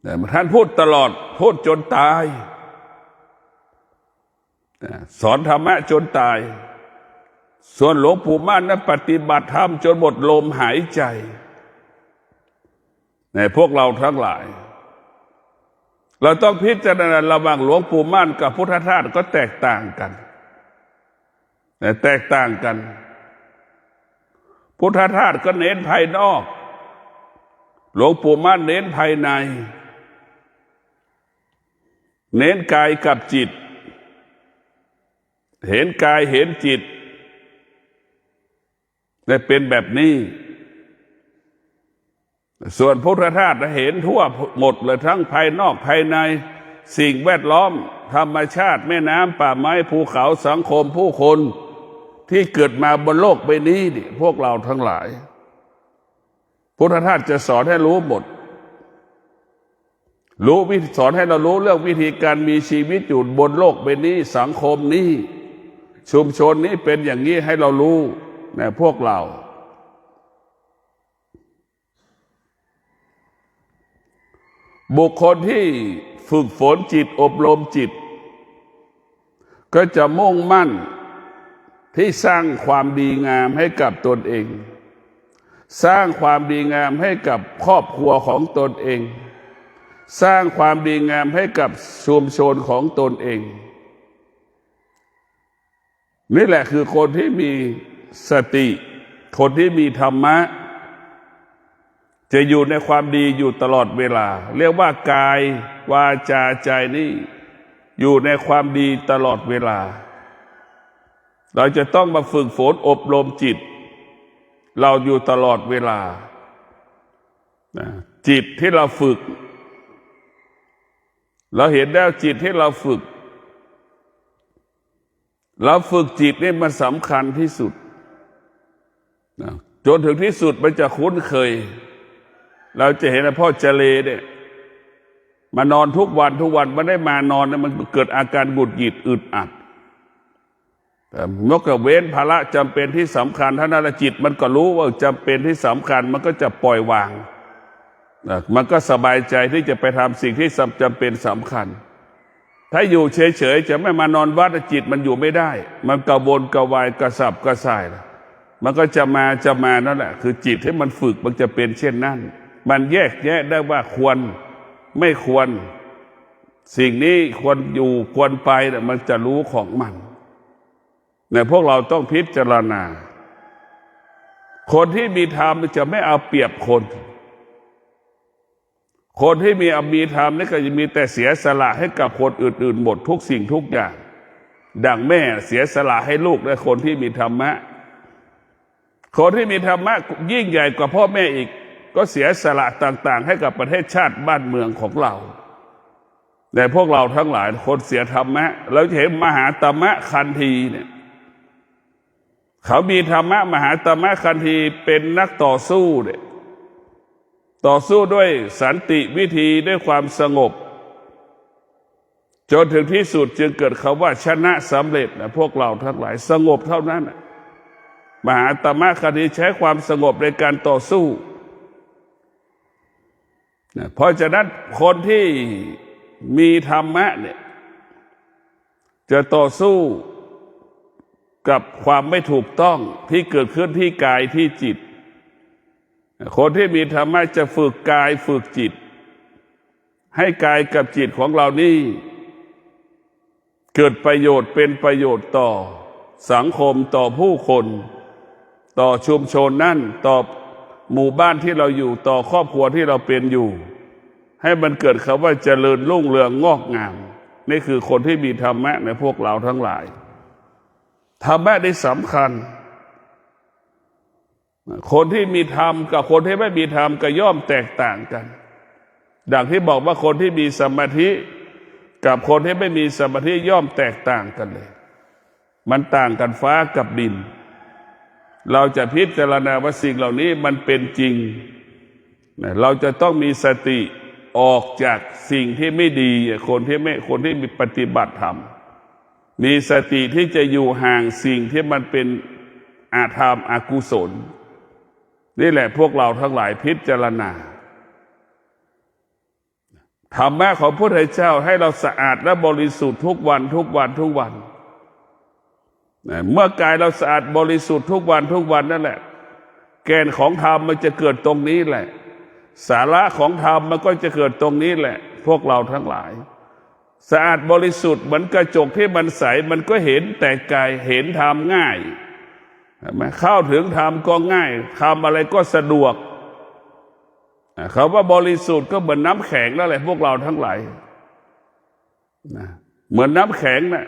Speaker 1: แต่ท่านพูดตลอดพูดจนตายสอนธรรมะจนตายส่วนหลวงปู่มั่นนั้นปฏิบัติธรรมจนหมดลมหายใจในพวกเราทั้งหลายเราต้องพิจารณาระหว่างหลวงปู่มั่นกับพุทธทาสก็แตกต่างกันพุทธทาสก็เน้นภายนอกหลวงปู่มั่นเน้นภายในเน้นกายกับจิตเห็นกายเห็นจิตได้เป็นแบบนี้ส่วนพุทธทาสเห็นทั่วหมดเลยทั้งภายนอกภายในสิ่งแวดล้อมธรรมชาติแม่น้ำป่าไม้ภูเขาสังคมผู้คนที่เกิดมาบนโลกใบนี้ดิพวกเราทั้งหลายพุทธทาสจะสอนให้รู้หมดสอนให้เรารู้เรื่องวิธีการมีชีวิตอยู่บนโลกใบนี้สังคมนี้ชุมชนนี้เป็นอย่างนี้ให้เรารู้นะพวกเราบุคคลที่ฝึกฝนจิตอบรมจิตก็จะมุ่งมั่นที่สร้างความดีงามให้กับตนเองสร้างความดีงามให้กับครอบครัวของตนเองสร้างความดีงามให้กับชุมชนของตนเองนี่แหละคือคนที่มีสติคนที่มีธรรมะจะอยู่ในความดีอยู่ตลอดเวลาเรียกว่ากายวาจาใจนี่อยู่ในความดีตลอดเวลา เราจะต้องมาฝึกฝนอบรมจิตเราอยู่ตลอดเวลาจิตที่เราฝึกเราเห็นแล้วจิตที่เราฝึกจิตนี่มันสำคัญที่สุดจนถึงที่สุดมันจะคุ้นเคยเราจะเห็นพ่อเจเลเนี่ยมานอนทุกวันมันได้มานอนมันเกิดอาการหงุดหงิดอึดอัดแต่เมื่อเว้นภาระจำเป็นที่สำคัญท่านจิตมันก็รู้ว่าจำเป็นที่สำคัญมันก็จะปล่อยวางมันก็สบายใจที่จะไปทำสิ่งที่จำเป็นสำคัญถ้าอยู่เฉยๆจะไม่มานอนวัดจิตมันอยู่ไม่ได้มันกระวนกระวายกระสับกระส่ายมันก็จะมานั่นแหละคือจิตที่มันฝึกมันจะเป็นเช่นนั้นมันแยกแยะได้ว่าควรไม่ควรสิ่งนี้ควรอยู่ควรไปมันจะรู้ของมันเนี่ยพวกเราต้องพิจารณาคนที่มีธรรมจะไม่เอาเปรียบคนที่มีธรรมนี่ก็จะมีแต่เสียสละให้กับคนอื่นๆหมดทุกสิ่งทุกอย่างดังแม่เสียสละให้ลูกและคนที่มีธรรมะคนที่มีธรรมะยิ่งใหญ่กว่าพ่อแม่อีกก็เสียสละต่างๆให้กับประเทศชาติบ้านเมืองของเราแต่พวกเราทั้งหลายคนเสียธรรมะเราจะเห็นมหาตมะคันธีเนี่ยเขามีธรรมะมหาตมะคันธีเป็นนักต่อสู้เนี่ยต่อสู้ด้วยสันติวิธีด้วยความสงบจนถึงที่สุดจึงเกิดคำว่าชนะสำเร็จนะพวกเราทั้งหลายสงบเท่านั้นมหาตมะคันธีใช้ความสงบในการต่อสู้เพราะฉะนั้นคนที่มีธรรมะเนี่ยจะต่อสู้กับความไม่ถูกต้องที่เกิดขึ้นที่กายที่จิตคนที่มีธรรมะจะฝึกกายฝึกจิตให้กายกับจิตของเรานี่เกิดประโยชน์เป็นประโยชน์ต่อสังคมต่อผู้คนต่อชุมชนนั่นต่อหมู่บ้านที่เราอยู่ต่อครอบครัวที่เราเป็นอยู่ให้มันเกิดคำว่าเจริญรุ่งเรืองงอกงามนี่คือคนที่มีธรรมะในพวกเราทั้งหลายธรรมะได้สำคัญคนที่มีธรรมกับคนที่ไม่มีธรรมก็ย่อมแตกต่างกันดังที่บอกว่าคนที่มีสมาธิกับคนที่ไม่มีสมาธิย่อมแตกต่างกันเลยมันต่างกันฟ้ากับดินเราจะพิจารณาว่าสิ่งเหล่านี้มันเป็นจริงเราจะต้องมีสติออกจากสิ่งที่ไม่ดีคนที่มีปฏิบัติธรรมมีสติที่จะอยู่ห่างสิ่งที่มันเป็นอาธรรมอกุศลนี่แหละพวกเราทั้งหลายพิจารณาธรรมะของพระพุทธเจ้าให้เราสะอาดและบริสุทธิ์ทุกวันเมื่อกายเราสะอาดบริสุทธิ์ทุกวันนั่นแหละแกนของธรรมมันจะเกิดตรงนี้แหละสาระของธรรมมันก็จะเกิดตรงนี้แหละพวกเราทั้งหลายสะอาดบริสุทธิ์เหมือนกระจกที่มันใสมันก็เห็นแต่กายเห็นธรรมง่ายเข้าถึงธรรมก็ง่ายทำอะไรก็สะดวกคำว่าบริสุทธิ์ก็เหมือนน้ำแข็งนั่นแหละพวกเราทั้งหลายเหมือนน้ำแข็งนะ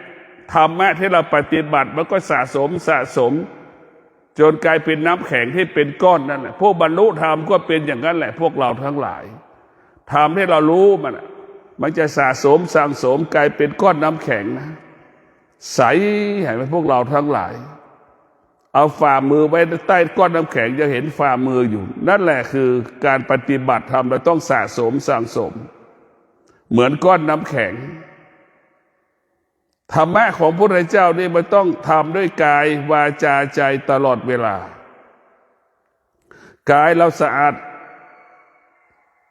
Speaker 1: ธรรมะที่เราปฏิบัติมันก็สะสมจนกลายเป็นน้ำแข็งที่เป็นก้อนนั่นแหละพวกบรรลุธรรมก็เป็นอย่างนั้นแหละพวกเราทั้งหลายธรรมที่เรารู้มันจะสะสมสั่งสมกลายเป็นก้อนน้ำแข็งนะใสเห็นไหมพวกเราทั้งหลายเอาฝ่ามือไว้ใต้ก้อนน้ำแข็งจะเห็นฝ่ามืออยู่นั่นแหละคือการปฏิบัติธรรมเราต้องสะสมสั่งสมเหมือนก้อนน้ำแข็งธรรมะของพระพุทธเจ้านี่มันต้องทำด้วยกายวาจาใจตลอดเวลากายเราสะอาด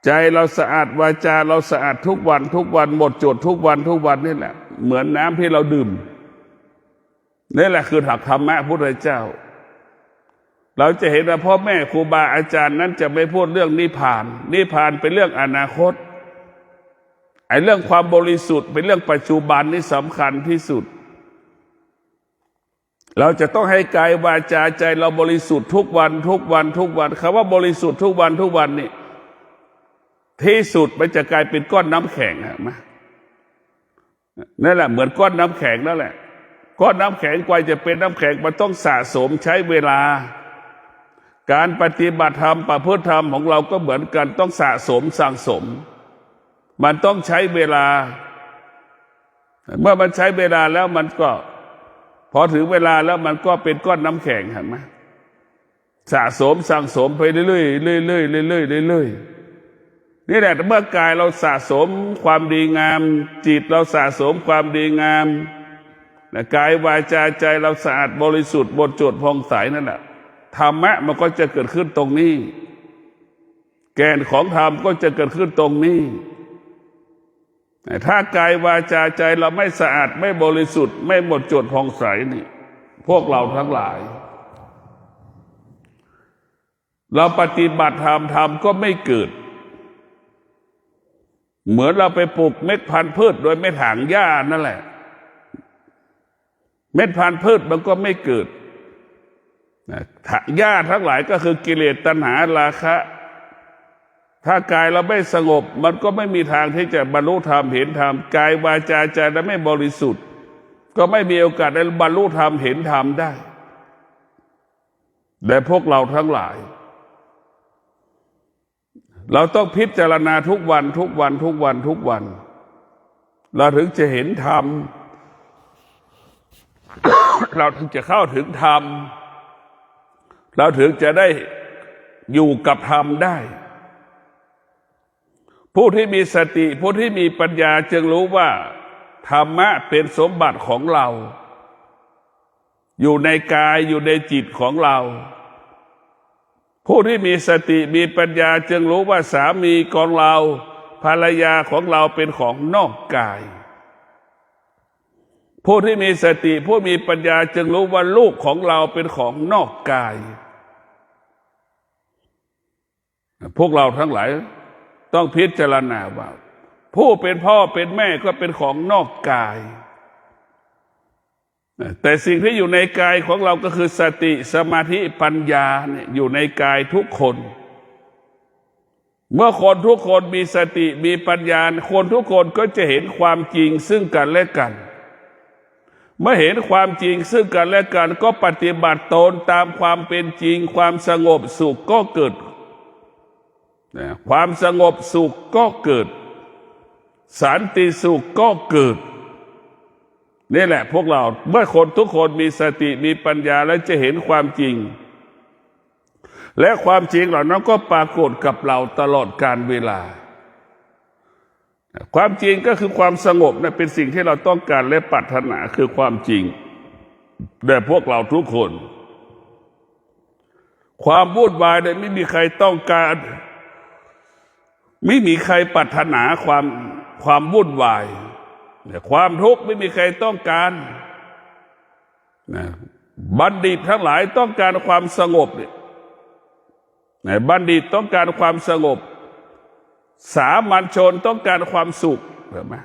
Speaker 1: ใจเราสะอาดวาจาเราสะอาดทุกวันหมดจดทุกวันนี่แหละเหมือนน้ำที่เราดื่มนี่แหละคือธรรมะพระพุทธเจ้าเราจะเห็นว่าพ่อแม่ครูบาอาจารย์นั้นจะไม่พูดเรื่องนิพพานเป็นเรื่องอนาคตไอ้เรื่องความบริสุทธิ์เป็นเรื่องปัจจุบันนี่สำคัญที่สุดเราจะต้องให้กายวาจาใจเราบริสุทธิ์ทุกวันคำว่าบริสุทธิ์ทุกวันนี่ที่สุดมันจะกลายเป็นก้อนน้ำแข็งนะนั่นแหละเหมือนก้อนน้ำแข็งนั่นแหละ ก้อนน้ำแข็งกว่าจะเป็นน้ำแข็งมันต้องสะสมใช้เวลาการปฏิบัติธรรมประพฤติธรรมของเราก็เหมือนกันต้องสะสมสั่งสมมันต้องใช้เวลาเมื่อมันใช้เวลาแล้วมันก็พอถึงเวลาแล้วมันก็เป็นก้อนน้ำแข็งเห็นไหมสะสมสั่งสมไปเรื่อยๆเรื่อยๆเรื่อยๆเรื่อยๆนี่แหละเมื่อกายเราสะสมความดีงามจิตเราสะสมความดีงามกายวาจาใจเราสะอาดบริสุทธิ์หมดจดผ่องใสนั่นแหละธรรมะมันก็จะเกิดขึ้นตรงนี้แก่นของธรรมก็จะเกิดขึ้นตรงนี้ถ้ากายวาจาใจเราไม่สะอาดไม่บริสุทธิ์ไม่หมดจดผ่องใสนี่พวกเราทั้งหลายเราปฏิบัติธรรมก็ไม่เกิดเหมือนเราไปปลูกเม็ดพันธุ์พืชโดยไม่ถางหญ้านั่นแหละเม็ดพันธุ์พืชมันก็ไม่เกิดหญ้าทั้งหลายก็คือกิเลสตัณหาราคะถ้ากายเราไม่สงบมันก็ไม่มีทางที่จะบรรลุธรรมเห็นธรรมกายวาจาใจเราไม่บริสุทธิ์ก็ไม่มีโอกาสได้บรรลุธรรมเห็นธรรมได้แต่พวกเราทั้งหลายเราต้องพิจารณาทุกวันทุกวันทุกวันทุกวันเราถึงจะเห็นธรรม เราถึงจะเข้าถึงธรรมเราถึงจะได้อยู่กับธรรมได้ผู้ที่มีสติผู้ที่มีปัญญาจึงรู้ว่าธรรมะเป็นสมบัติของเราอยู่ในกายอยู่ในจิตของเราผู้ที่มีสติมีปัญญาจึงรู้ว่าสามีของเราภรรยาของเราเป็นของนอกกายผู้ที่มีสติผู้มีปัญญาจึงรู้ว่าลูกของเราเป็นของนอกกายพวกเราทั้งหลายต้องพิจารณาว่าผู้เป็นพ่อเป็นแม่ก็เป็นของนอกกายแต่สิ่งที่อยู่ในกายของเราก็คือสติสมาธิปัญญาเนี่ยอยู่ในกายทุกคนเมื่อคนทุกคนมีสติมีปัญญาคนทุกคนก็จะเห็นความจริงซึ่งกันและกันเมื่อเห็นความจริงซึ่งกันและกันก็ปฏิบัติตนตามความเป็นจริงความสงบสุขก็เกิดความสงบสุขก็เกิดสันติสุขก็เกิดนี่แหละพวกเราเมื่อคนทุกคนมีสติมีปัญญาแล้วจะเห็นความจริงและความจริงเหล่านั้นก็ปรากฏกับเราตลอดกาลเวลาความจริงก็คือความสงบนะเป็นสิ่งที่เราต้องการและปรารถนาคือความจริงแต่พวกเราทุกคนความวุ่นวายเนี่ยไม่มีใครต้องการไม่มีใครปรารถนาความวุ่นวายความทุกข์ไม่มีใครต้องการบัณฑิตทั้งหลายต้องการความสงบเนี่ยบัณฑิตต้องการความสงบสามัญชนต้องการความสุขเห็นไหม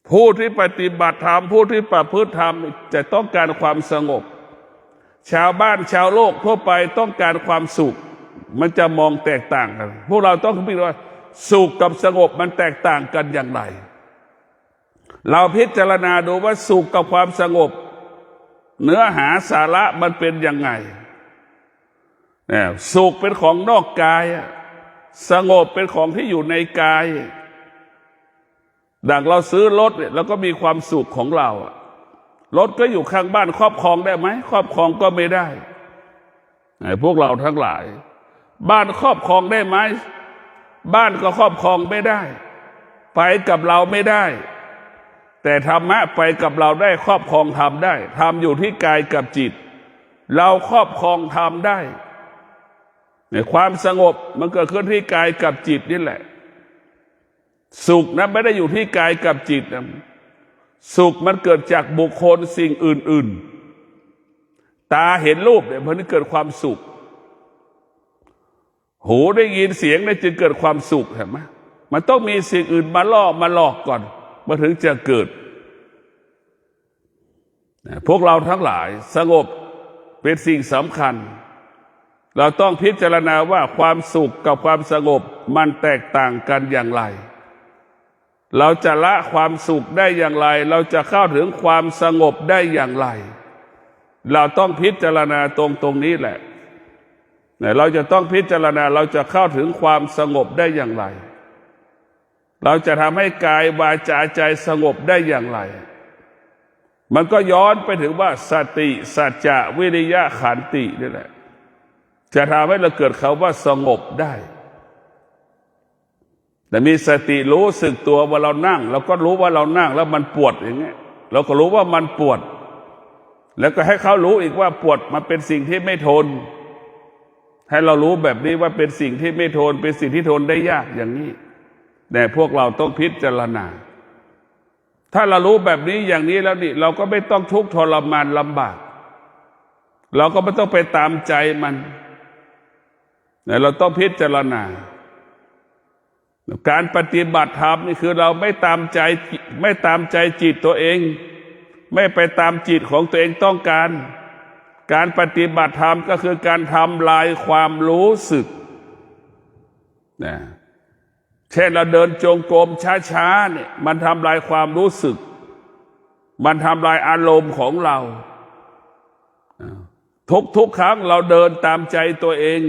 Speaker 1: ผู้ที่ปฏิบัติธรรมผู้ที่ประพฤติธรรมจะต้องการความสงบชาวบ้านชาวโลกทั่วไปต้องการความสุขมันจะมองแตกต่างกันพวกเราต้องพิจารณาว่าสุขกับสงบมันแตกต่างกันอย่างไรเราพิจารณาดูว่าสุขกับความสงบเนื้อหาสาระมันเป็นยังไงสุขเป็นของนอกกายสงบเป็นของที่อยู่ในกายดังเราซื้อรถเนี่ยเราก็มีความสุขของเรารถก็อยู่ข้างบ้านครอบครองได้ไหมครอบครองก็ไม่ได้พวกเราทั้งหลายบ้านครอบครองได้ไหมบ้านก็ครอบครองไม่ได้ไปกับเราไม่ได้แต่ธรรมะไปกับเราได้ครอบครองธรรมได้ธรรมอยู่ที่กายกับจิตเราครอบครองธรรมได้ความสงบมันเกิดขึ้นที่กายกับจิตนี่แหละสุขนั้นไม่ได้อยู่ที่กายกับจิตนะสุขมันเกิดจากบุคคลสิ่งอื่นๆตาเห็นรูปเนี่ยมันเกิดความสุขหูได้ยินเสียงเนี่ยจึงเกิดความสุขเห็นไหมมันต้องมีสิ่งอื่นมาล่อมาหลอกก่อนมาถึงจะเกิดพวกเราทั้งหลายสงบเป็นสิ่งสำคัญเราต้องพิจารณาว่าความสุขกับความสงบมันแตกต่างกันอย่างไร เราจะละความสุขได้อย่างไรเราจะเข้าถึงความสงบได้อย่างไรเราต้องพิจารณาตรงนี้แหละเราจะต้องพิจารณาเราจะเข้าถึงความสงบได้อย่างไรเราจะทำให้กายวาจาใจสงบได้อย่างไรมันก็ย้อนไปถึงว่าสติสัจจะวิริยะขันตินี่แหละจะทำให้เราเกิดคำว่าสงบได้แต่มีสติรู้สึกตัวว่าเรานั่งเราก็รู้ว่าเรานั่งแล้วมันปวดอย่างเงี้ยเราก็รู้ว่ามันปวดแล้วก็ให้เขารู้อีกว่าปวดมันเป็นสิ่งที่ไม่ทนให้เรารู้แบบนี้ว่าเป็นสิ่งที่ไม่ทนเป็นสิ่งที่ทนได้ยากอย่างนี้แต่พวกเราต้องพิจารณาถ้าเรารู้แบบนี้อย่างนี้แล้วนี่เราก็ไม่ต้องทุกข์ทรมานลำบากเราก็ไม่ต้องไปตามใจมันแต่เราต้องพิจารณาการปฏิบัติธรรมนี่คือเราไม่ตามใจจิตตัวเองไม่ไปตามจิตของตัวเองต้องการการปฏิบัติธรรมก็คือการทำลายความรู้สึกนะเช่นเราเดินจงกรมช้าๆเนี่ยมันทำลายความรู้สึกมันทำลายอารมณ์ของเราทุกครั้งเราเดินตามใจตัวเอง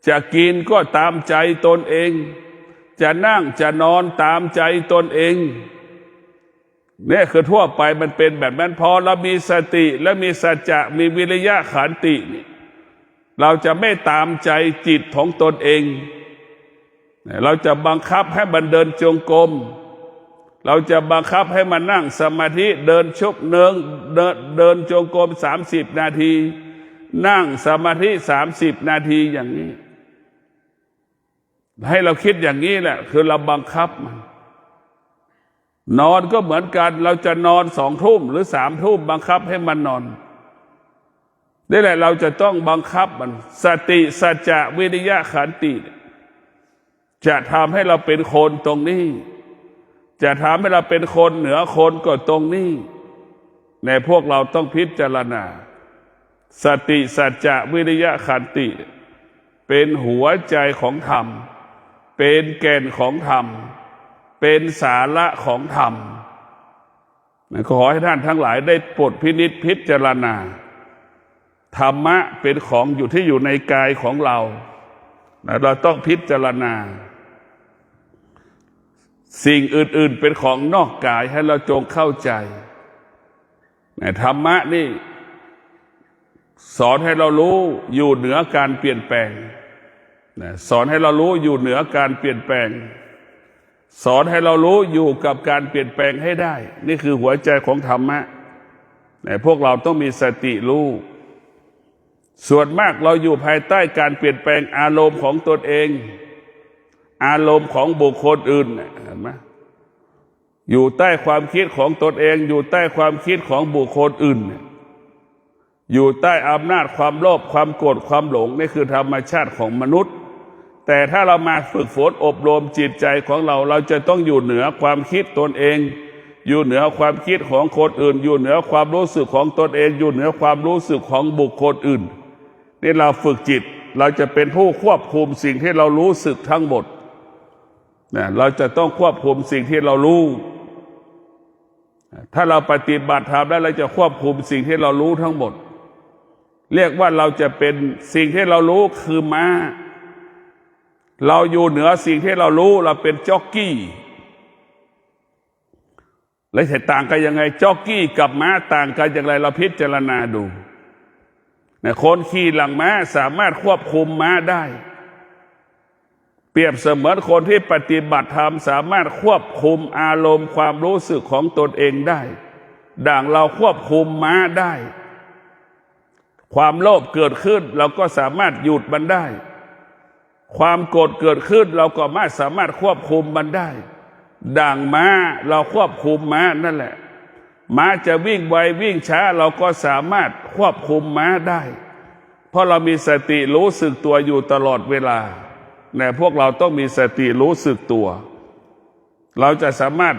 Speaker 1: จะกินก็ตามใจตนเองจะนั่งจะนอนตามใจตนเองเนี่ยคือทั่วไปมันเป็นแบบนั้นพอเรามีสติและมีสัจจะมีวิริยะขันติเราจะไม่ตามใจจิตของตนเองเราจะบังคับให้มันเดินจงกรมเราจะบังคับให้มันนั่งสมาธิเดินเดินจงกรม30 นาทีนั่งสมาธิ30 นาทีอย่างนี้ให้เราคิดอย่างนี้แหละคือเราบังคับมันนอนก็เหมือนกันเราจะนอน2 ทุ่มหรือ3 ทุ่มบังคับให้มันนอนนี่แหละเราจะต้องบังคับมันสติสัจจะวิริยะขันติจะทำให้เราเป็นคนตรงนี้จะทำให้เราเป็นคนเหนือคนก็ตรงนี้ในพวกเราต้องพิจารณาสติสัจจะวิริยะขันติเป็นหัวใจของธรรมเป็นแก่นของธรรมเป็นสาระของธรรมขอให้ท่านทั้งหลายได้โปรดพินิจพิจารณาธรรมะเป็นของอยู่ในกายของเราเราต้องพิจารณาสิ่งอื่นๆเป็นของนอกกายให้เราจงเข้าใจธรรมะนี่สอนให้เรารู้อยู่เหนือการเปลี่ยนแปลงสอนให้เรารู้อยู่เหนือการเปลี่ยนแปลงสอนให้เรารู้อยู่กับการเปลี่ยนแปลงให้ได้นี่คือหัวใจของธรรมะพวกเราต้องมีสติรู้ส่วนมากเราอยู่ภายใต้การเปลี่ยนแปลงอารมณ์ของตนเองอารมณ์ของบุคคลอื่นเห็นไหมอยู่ใต้ความคิดของตนเองอยู่ใต้ความคิดของบุคคลอื่นอยู่ใต้อำนาจความโลภความโกรธความหลงนี่คือธรรมชาติของมนุษย์แต่ถ้าเรามาฝึกฝนอบรมจิตใจของเราจะต้องอยู่เหนือความคิดตนเองอยู่เหนือความคิดของคนอื่นอยู่เหนือความรู้สึกของตนเองอยู่เหนือความรู้สึกของบุคคลอื่นนี่เราฝึกจิตเราจะเป็นผู้ควบคุมสิ่งที่เรารู้สึกทั้งหมดเราจะต้องควบคุมสิ่งที่เรารู้ถ้าเราปฏิบัติธรรมแล้วเราจะควบคุมสิ่งที่เรารู้ทั้งหมดเรียกว่าเราจะเป็นสิ่งที่เรารู้คือม้าเราอยู่เหนือสิ่งที่เรารู้เราเป็นจ็อกกี้แล้วจะต่างกันยังไงจ็อกกี้กับม้าต่างกันอย่างไรเราพิจารณาดูคนขี่หลังม้าสามารถควบคุมม้าได้เปรียบเสมือนคนที่ปฏิบัติธรรมสามารถควบคุมอารมณ์ความรู้สึกของตนเองได้ดังเราควบคุมม้าได้ความโลภเกิดขึ้นเราก็สามารถหยุดมันได้ความโกรธเกิดขึ้นเราก็ไม่สามารถควบคุมมันได้ดังม้าเราควบคุมม้านั่นแหละม้าจะวิ่งไววิ่งช้าเราก็สามารถควบคุมม้าได้เพราะเรามีสติรู้สึกตัวอยู่ตลอดเวลาแต่พวกเราต้องมีสติรู้สึกตัวเราจะสามารถ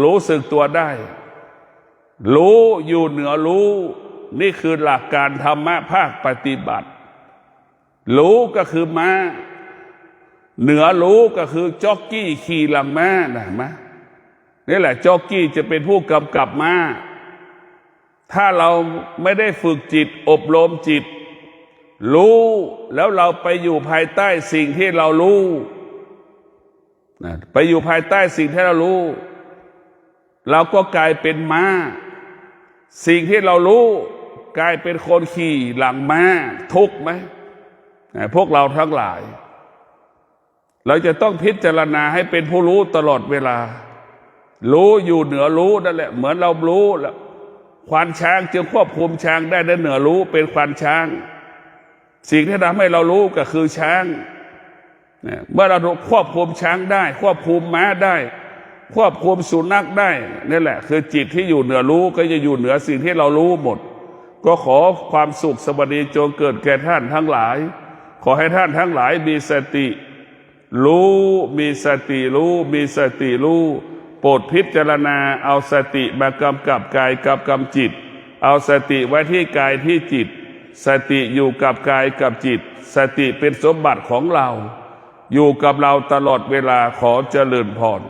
Speaker 1: รู้สึกตัวได้รู้อยู่เหนือรู้นี่คือหลักการธรรมะภาคปฏิบัติรู้ก็คือม้า เหนือรู้ก็คือจ็อกกี้ขี่หลังม้านะเห็นไหมนี่แหละจ็อกกี้จะเป็นผู้กำกับม้าถ้าเราไม่ได้ฝึกจิตอบรมจิตรู้แล้วเราไปอยู่ภายใต้สิ่งที่เรารู้นะไปอยู่ภายใต้สิ่งที่เรารู้เราก็กลายเป็นม้าสิ่งที่เรารู้กลายเป็นคนขี่หลังม้าทุกข์ไหมพวกเราทั้งหลายเราจะต้องพิจารณาให้เป็นผู้รู้ตลอดเวลารู้อยู่เหนือรู้นั่นแหละเหมือนเรารู้แล้วควานช้างจึงควบคุมช้างได้เหนือรู้เป็นควานช้างสิ่งที่ทำให้เรารู้ก็คือช้างเมื่อเราควบคุมช้างได้ควบคุมม้าได้ควบคุมสุนัขได้นี่แหละคือจิตที่อยู่เหนือรู้ก็จะอยู่เหนือสิ่งที่เรารู้หมดก็ขอความสุขสวัสดีจงเกิดแก่ท่านทั้งหลายขอให้ท่านทั้งหลายมีสติรู้มีสติรู้มีสติรู้โปรดพิจารณาเอาสติมากำกับกายกับกำจิตเอาสติไว้ที่กายที่จิตสติอยู่กับกายกับจิตสติเป็นสมบัติของเราอยู่กับเราตลอดเวลาขอเจริญพร